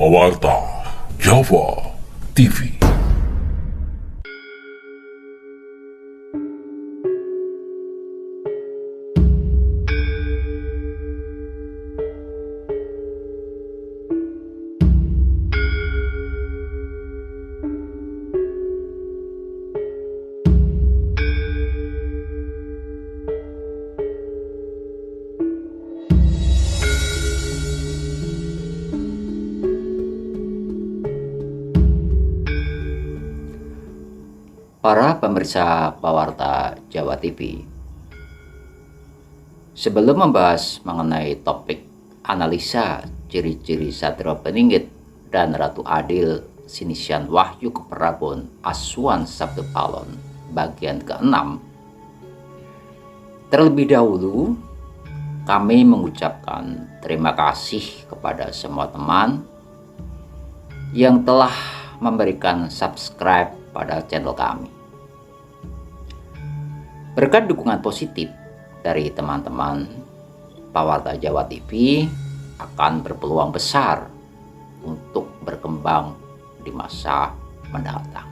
Pawarta Java TV. Para pemirsa Pawarta Jawa TV, sebelum membahas mengenai topik analisa ciri-ciri Satrio Beninggit dan Ratu Adil Sinisian Wahyu Keprabon Aswan Sabdo Palon bagian ke-6, terlebih dahulu kami mengucapkan terima kasih kepada semua teman yang telah memberikan subscribe pada channel kami. Berkat dukungan positif dari teman-teman, Pawarta Jawa TV akan berpeluang besar untuk berkembang di masa mendatang.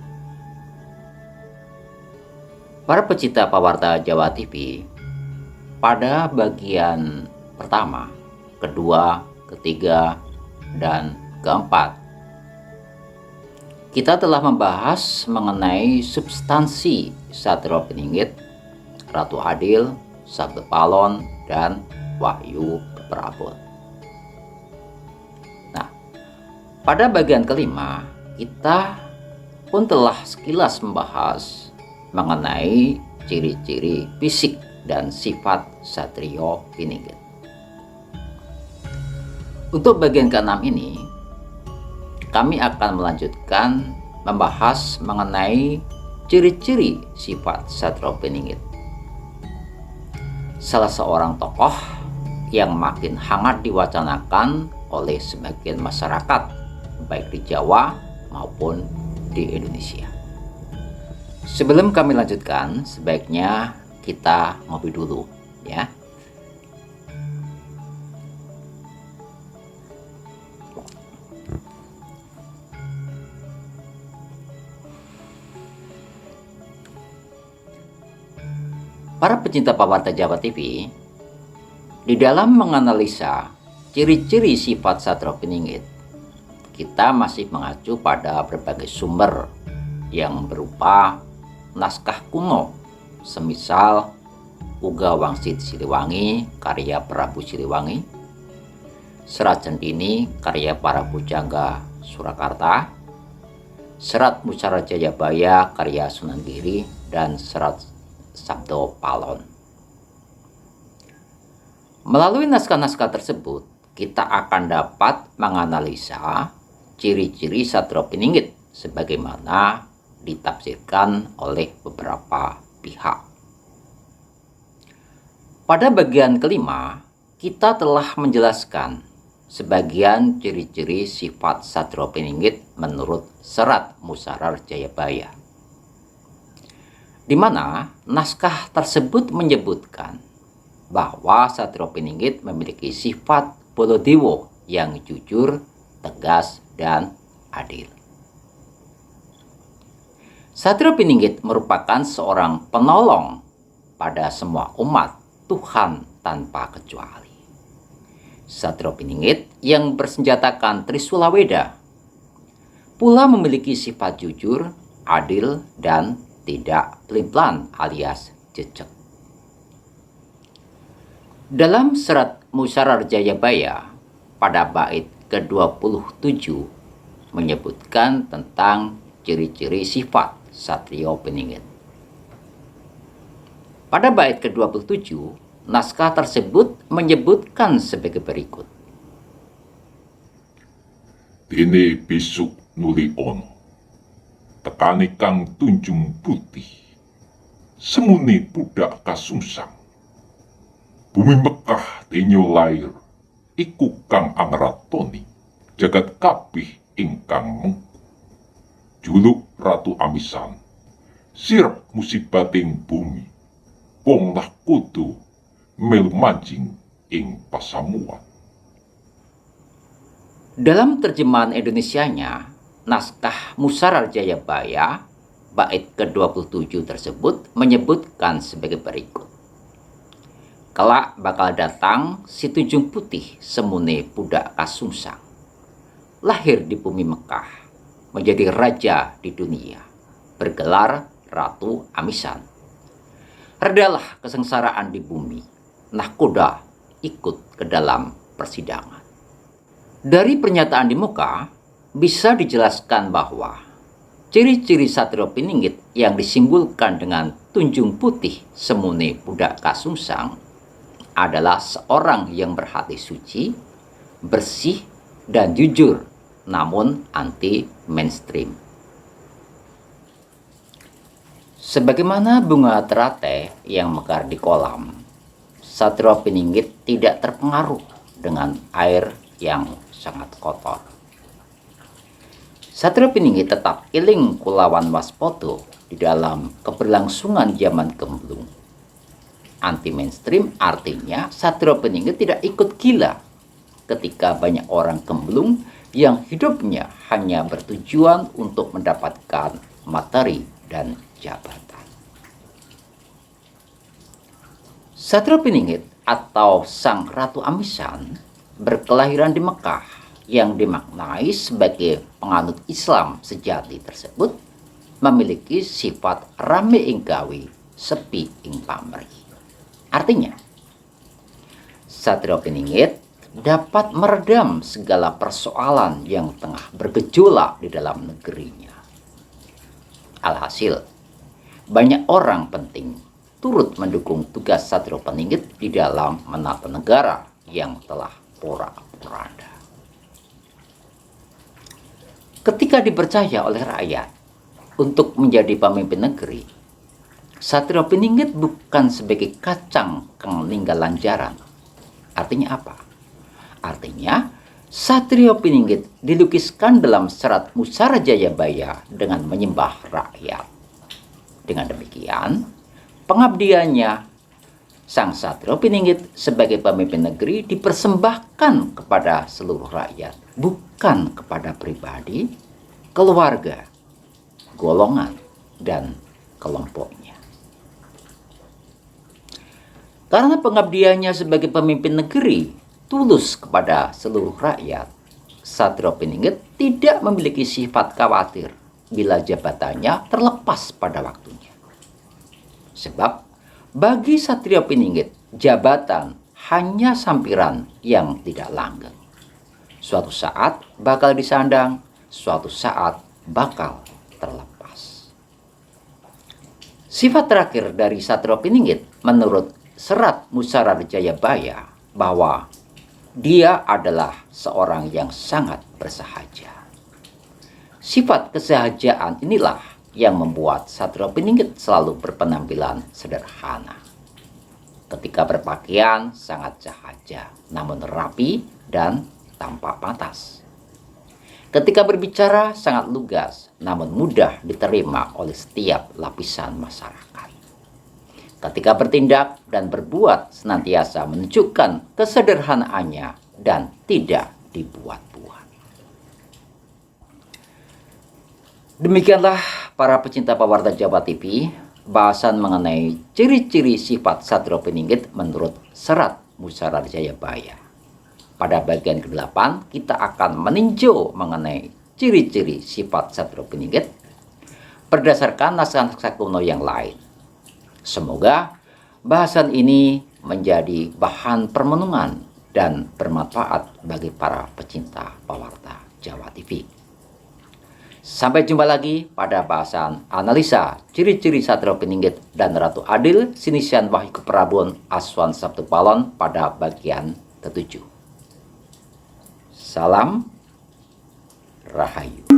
Para pecinta Pawarta Jawa TV, pada bagian pertama, kedua, ketiga, dan keempat, kita telah membahas mengenai substansi Satrio Beninggit, Ratu Adil, Sabdo Palon, dan Wahyu Keprabon. Nah, pada bagian kelima, kita pun telah sekilas membahas mengenai ciri-ciri fisik dan sifat Satrio Beninggit. Untuk bagian keenam ini, kami akan melanjutkan membahas mengenai ciri-ciri sifat Satrio Beninggit, salah seorang tokoh yang makin hangat diwacanakan oleh sebagian masyarakat baik di Jawa maupun di Indonesia. Sebelum kami lanjutkan, sebaiknya kita ngopi dulu ya. Para pecinta Pawarta Jawa TV, di dalam menganalisa ciri-ciri sifat Satrio Beninggit, kita masih mengacu pada berbagai sumber yang berupa naskah kuno, semisal Uga Wangsit Siliwangi karya Prabu Siliwangi, Serat Centini karya para pujangga Surakarta, Serat Musara Jayabaya karya Sunan Giri, dan Serat Sabdo Palon. Melalui naskah-naskah tersebut, kita akan dapat menganalisa ciri-ciri Satrio Beninggit sebagaimana ditafsirkan oleh beberapa pihak. Pada bagian kelima, kita telah menjelaskan sebagian ciri-ciri sifat Satrio Beninggit menurut Serat Musara Jayabaya, di mana naskah tersebut menyebutkan bahwa Satrio Beninggit memiliki sifat Baladewa yang jujur, tegas, dan adil. Satrio Beninggit merupakan seorang penolong pada semua umat Tuhan tanpa kecuali. Satrio Beninggit yang bersenjatakan Trisula Weda pula memiliki sifat jujur, adil, dan tidak pelin-pelan alias jejak. Dalam Serat Musara Jayabaya pada bait ke-27 menyebutkan tentang ciri-ciri sifat Satrio Beninggit. Pada bait ke-27, naskah tersebut menyebutkan sebagai berikut. Dene besuk nuli ono, tekane kang tunjung putih, semune budak kasungsang. Bumi Mekah denyo lair, iku kang angratoni, jagat kabeh ingkang mengku. Juluk Ratu Amisan, sirep musibating bumi, wong lah kudu melu mancing ing pasamuan. Dalam terjemahan Indonesianya, naskah Musara Jayabaya bait ke-27 tersebut menyebutkan sebagai berikut. Kelak bakal datang si Tunjung Putih semune budak kasungsang, lahir di bumi Mekah, menjadi raja di dunia, bergelar Ratu Amisan. Redalah kesengsaraan di bumi, nahkoda ikut ke dalam persidangan. Dari pernyataan di muka, bisa dijelaskan bahwa ciri-ciri Satrio Piningit yang disimbolkan dengan Tunjung Putih semune budak kasungsang adalah seorang yang berhati suci, bersih, dan jujur, namun anti mainstream. Sebagaimana bunga teratai yang mekar di kolam, Satrio Piningit tidak terpengaruh dengan air yang sangat kotor. Satrio Piningit tetap iling kulawan waspoto di dalam keberlangsungan zaman gemblung. Anti mainstream artinya Satrio Piningit tidak ikut gila ketika banyak orang gemblung yang hidupnya hanya bertujuan untuk mendapatkan materi dan jabatan. Satrio Piningit atau Sang Ratu Amisan berkelahiran di Mekah yang dimaknai sebagai penganut Islam sejati tersebut memiliki sifat rame ing gawe, sepi ing pamrih. Artinya, Satrio Piningit dapat meredam segala persoalan yang tengah bergejolak di dalam negerinya. Alhasil, banyak orang penting turut mendukung tugas Satrio Piningit di dalam menata negara yang telah porak-poranda. Ketika dipercaya oleh rakyat untuk menjadi pemimpin negeri, Satrio Piningit bukan sebagai kacang kang ninggalan jaran. Artinya apa? Artinya Satrio Piningit dilukiskan dalam serat Musara Jayabaya dengan menyembah rakyat. Dengan demikian, pengabdiannya Sang Satrio Piningit sebagai pemimpin negeri dipersembahkan kepada seluruh rakyat, bukan kepada pribadi, keluarga, golongan, dan kelompoknya. Karena pengabdiannya sebagai pemimpin negeri tulus kepada seluruh rakyat, Satrio Piningit tidak memiliki sifat khawatir bila jabatannya terlepas pada waktunya. Sebab bagi Satrio Piningit, jabatan hanya sampiran yang tidak langgeng. Suatu saat bakal disandang, suatu saat bakal terlepas. Sifat terakhir dari Satrio Piningit menurut serat Musara Jayabaya bahwa dia adalah seorang yang sangat bersahaja. Sifat kesahajaan inilah yang membuat Satrio Piningit selalu berpenampilan sederhana. Ketika berpakaian sangat sahaja, namun rapi dan tanpa patas. Ketika berbicara sangat lugas, namun mudah diterima oleh setiap lapisan masyarakat. Ketika bertindak dan berbuat senantiasa menunjukkan kesederhanaannya dan tidak dibuat-buat. Demikianlah para pecinta pewarta Jawa TV, bahasan mengenai ciri-ciri sifat Satrio Piningit menurut serat Musara Jayabaya. Pada bagian ke-8 kita akan meninjau mengenai ciri-ciri sifat Satrio Piningit berdasarkan naskah-naskah kuno yang lain. Semoga bahasan ini menjadi bahan permenungan dan bermanfaat bagi para pecinta pewarta Jawa TV. Sampai jumpa lagi pada bahasan analisa ciri-ciri Satrio Piningit dan Ratu Adil Sinisian Wahyu Keprabun Aswan Sabtu Palon pada bagian ke-7. Salam Rahayu.